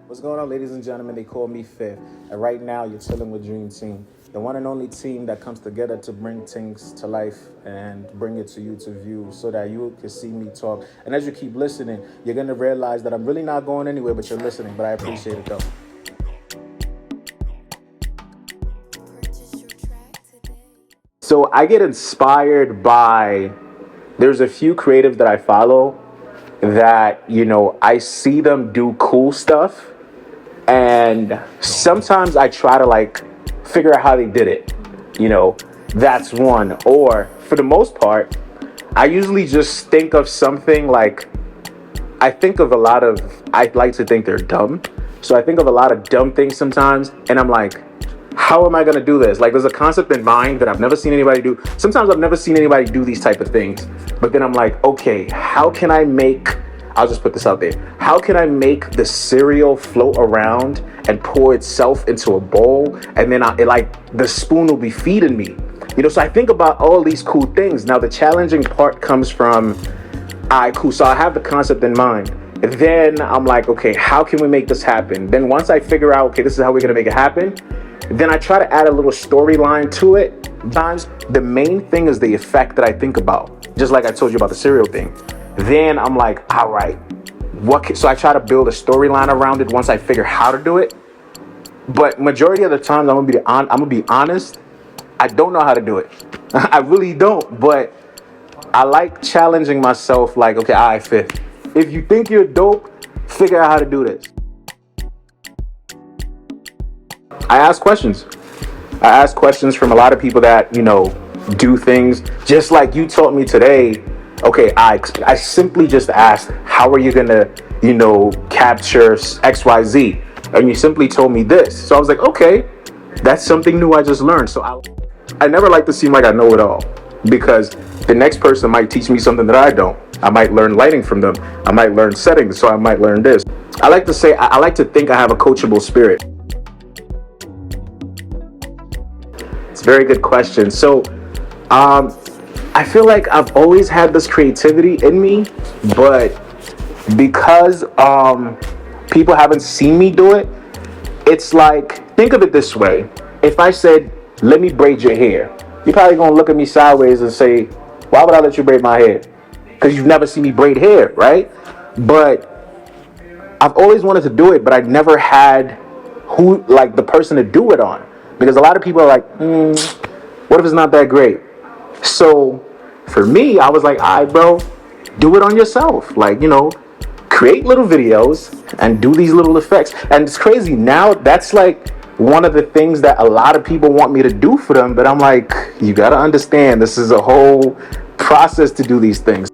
What's going on, ladies and gentlemen? They call me Fifth. And right now, you're chilling with Dream Team, the one and only team that comes together to bring things to life and bring it to you to view so that you can see me talk. And as you keep listening, you're going to realize that I'm really not going anywhere, but you're listening. But I appreciate it, though. So I get inspired by, there's a few creatives that I follow that, I see them do cool stuff. And sometimes I try to figure out how they did it. That's one. Or for the most part, I usually just think of something I like to think they're dumb. So I think of a lot of dumb things sometimes. And I'm like, how am I going to do this? There's a concept in mind that I've never seen anybody do. Sometimes I've never seen anybody do these type of things. But then I'm like, okay, how can I I'll just put this out there. How can I make the cereal float around and pour itself into a bowl? And then the spoon will be feeding me. So I think about all these cool things. Now the challenging part comes from, all right, cool. So I have the concept in mind. And then I'm like, okay, how can we make this happen? Then once I figure out, okay, this is how we're going to make it happen. Then I try to add a little storyline to it. Sometimes the main thing is the effect that I think about. Just like I told you about the cereal thing. Then I'm like, all right, so I try to build a storyline around it once I figure how to do it. But majority of the times, I'm gonna be honest, I don't know how to do it. I really don't. But I like challenging myself. Like, okay, all right, Fifth, if you think you're dope, figure out how to do this. I ask questions from a lot of people that do things just like you taught me today. Okay, I simply just asked, how are you gonna, capture XYZ? And you simply told me this. So I was like, okay, that's something new I just learned. So I never like to seem like I know it all, because the next person might teach me something that I don't. I might learn lighting from them. I might learn settings, so I might learn this. I like to think I have a coachable spirit. It's a very good question. So, I feel like I've always had this creativity in me, but because people haven't seen me do it, it's like, think of it this way. If I said, let me braid your hair, you're probably going to look at me sideways and say, why would I let you braid my hair? Because you've never seen me braid hair, right? But I've always wanted to do it, but I never had the person to do it on. Because a lot of people are like, what if it's not that great? So for me, I was like, all right, bro, do it on yourself. Create little videos and do these little effects. And it's crazy. Now that's one of the things that a lot of people want me to do for them. But I'm like, you got to understand, this is a whole process to do these things.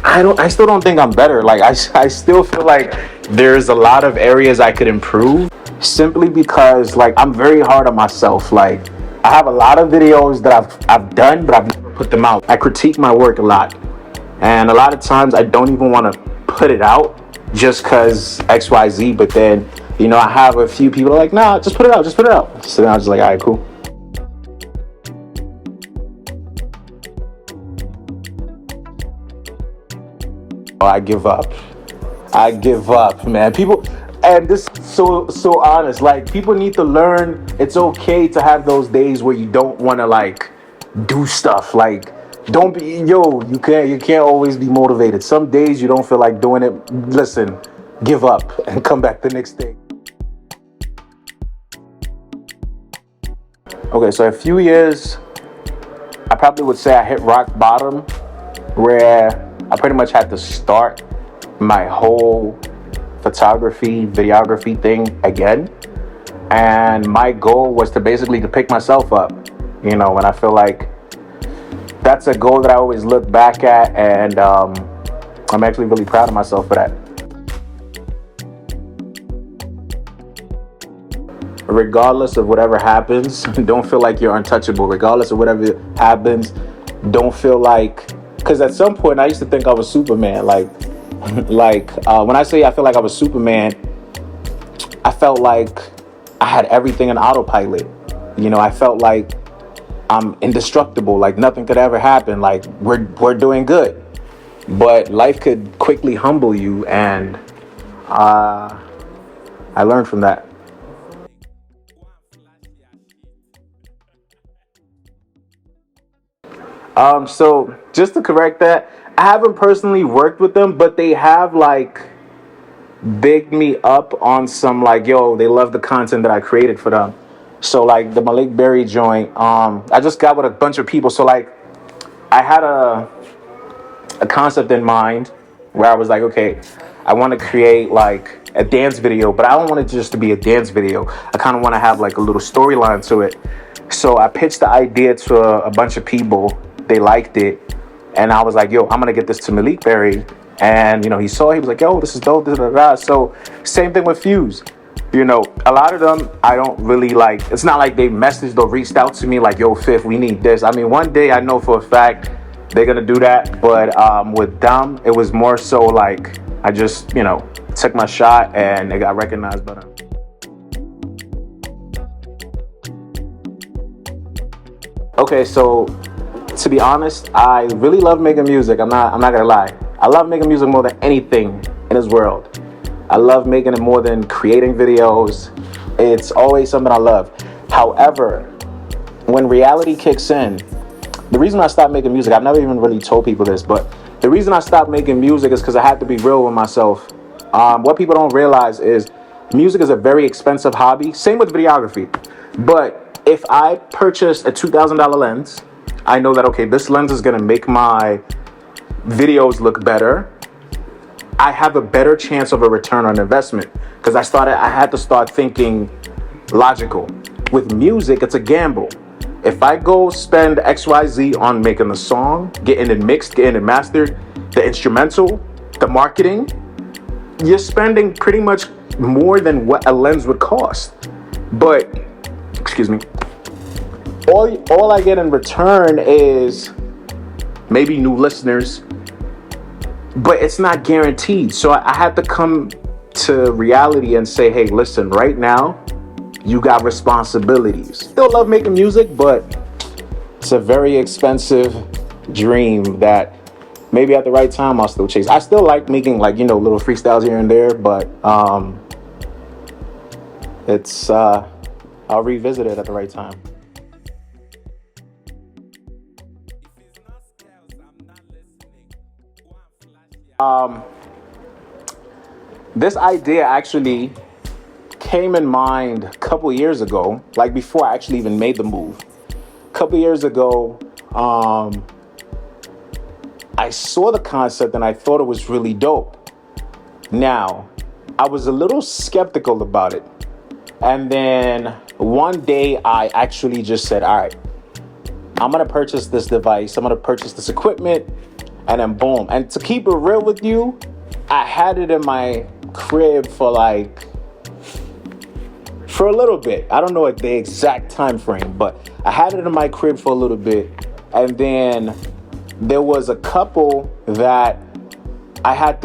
I still don't think I'm better. I still feel like there's a lot of areas I could improve, simply because I'm very hard on myself. I have a lot of videos that I've done, but I've never put them out. I critique my work a lot, and a lot of times I don't even want to put it out just because XYZ. But then I have a few people like, nah, just put it out. So then I was just like, all right, cool. I give up, man. People, and this so honest. People need to learn it's okay to have those days where you don't want to do stuff. Don't be you can't always be motivated. Some days you don't feel like doing it. Listen, give up and come back the next day. Okay, so a few years, I probably would say I hit rock bottom, where I pretty much had to start my whole videography thing again. And my goal was to basically pick myself up, and I feel like that's a goal that I always look back at, and I'm actually really proud of myself for that. Regardless of whatever happens, don't feel like you're untouchable. Regardless of whatever happens, don't feel like, because at some point I used to think I was Superman. When I say I feel like I was Superman, I felt like I had everything in autopilot. I felt like I'm indestructible. Nothing could ever happen. We're doing good. but life could quickly humble you, and I learned from that. So just to correct that, I haven't personally worked with them, but they have like bigged me up on some, like, yo, they love the content that I created for them. So like the Malik Berry joint, I just got with a bunch of people. So like I had a concept in mind where I was like, okay, I want to create like a dance video, but I don't want it just to be a dance video. I kind of want to have like a little storyline to it. So I pitched the idea to a bunch of people. They liked it, and I was like, yo, I'm gonna get this to Malik Berry. And he saw it, he was like, yo, this is dope, da, da, da. So same thing with Fuse. A lot of them I don't really like. It's not like they messaged or reached out to me like, yo, Fifth, we need this. I mean, one day I know for a fact they're gonna do that. But with them, it was more so like I just, took my shot and it got recognized by them. Okay, so to be honest, I really love making music. I'm not gonna lie. I love making music more than anything in this world. I love making it more than creating videos. It's always something I love. However, when reality kicks in, the reason I stopped making music, I've never even really told people this, but the reason I stopped making music is because I had to be real with myself. What people don't realize is music is a very expensive hobby. Same with videography. But if I purchase a $2,000 lens, I know that, okay, this lens is going to make my videos look better. I have a better chance of a return on investment because I had to start thinking logical. With music, it's a gamble. If I go spend XYZ on making the song, getting it mixed, getting it mastered, the instrumental, the marketing, you're spending pretty much more than what a lens would cost. But, excuse me, all I get in return is maybe new listeners, but it's not guaranteed. So I had to come to reality and say, hey, listen, right now, you got responsibilities. Still love making music, but it's a very expensive dream that maybe at the right time I'll still chase. I still like making little freestyles here and there, but I'll revisit it at the right time. This idea actually came in mind a couple years ago, like before I actually even made the move. A couple years ago, I saw the concept and I thought it was really dope. Now, I was a little skeptical about it. And then one day I actually just said, all right, I'm going to purchase this device. I'm going to purchase this equipment. And then boom. And to keep it real with you, I had it in my crib for a little bit. I don't know the exact time frame, but I had it in my crib for a little bit. And then there was a couple that I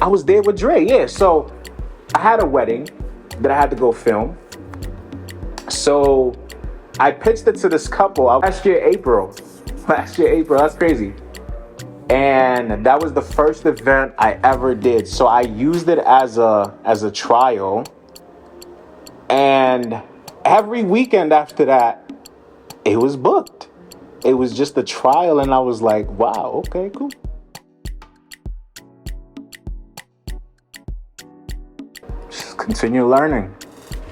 was there with Dre. Yeah. So I had a wedding that I had to go film. So I pitched it to this couple last year, April. That's crazy. And that was the first event I ever did. So I used it as a trial. And every weekend after that, it was booked. It was just a trial, and I was like, wow, okay, cool. Just continue learning.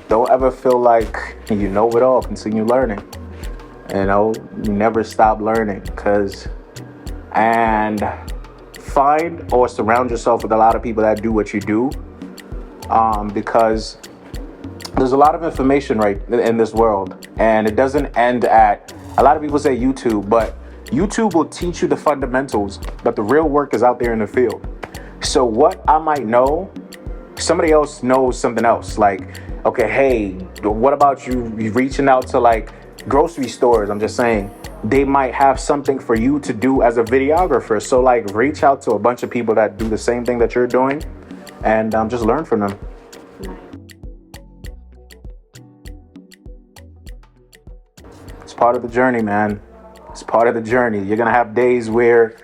Don't ever feel like you know it all. Continue learning. You never stop learning, and find or surround yourself with a lot of people that do what you do, because there's a lot of information right in this world, and it doesn't end at, a lot of people say YouTube, but YouTube will teach you the fundamentals, but the real work is out there in the field. So what I might know, somebody else knows something else. Like, okay, hey, what about you reaching out to grocery stores? I'm just saying, they might have something for you to do as a videographer. So reach out to a bunch of people that do the same thing that you're doing, and just learn from them. It's part of the journey, man. It's part of the journey. You're gonna have days where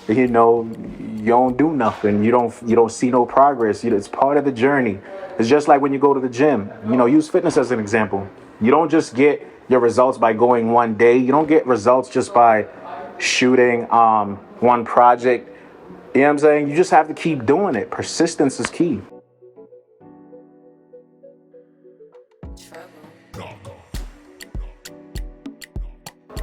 you know, you don't do nothing. You don't see no progress. It's part of the journey. It's just like when you go to the gym. You know, use fitness as an example. You don't just get your results by going one day. You don't get results just by shooting one project. You know what I'm saying? You just have to keep doing it. Persistence is key.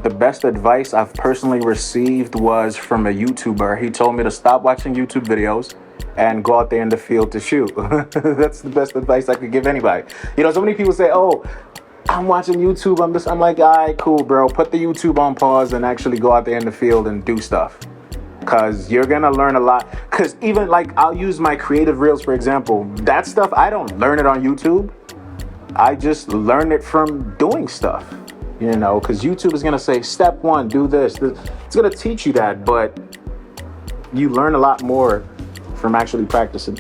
The best advice I've personally received was from a YouTuber. He told me to stop watching YouTube videos and go out there in the field to shoot. That's the best advice I could give anybody. You know, so many people say, oh, I'm watching YouTube. I'm like, all right, cool, bro. Put the YouTube on pause and actually go out there in the field and do stuff. Because you're going to learn a lot. Because even like, I'll use my creative reels, for example. That stuff, I don't learn it on YouTube. I just learn it from doing stuff. You know, because YouTube is going to say, step one, do this. It's going to teach you that, but you learn a lot more from actually practicing.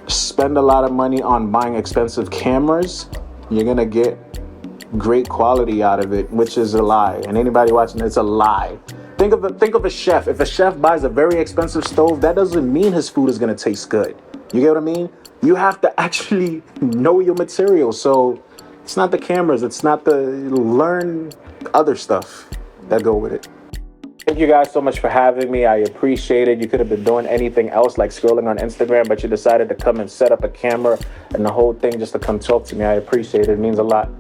Spend a lot of money on buying expensive cameras. You're going to get great quality out of it, which is a lie. And anybody watching, it's a lie. Think of a chef. If a chef buys a very expensive stove, that doesn't mean his food is going to taste good. You get what I mean? You have to actually know your material. So it's not the cameras. It's not learn other stuff that go with it. Thank you guys so much for having me. I appreciate it. You could have been doing anything else like scrolling on Instagram, but you decided to come and set up a camera and the whole thing just to come talk to me. I appreciate it. It means a lot.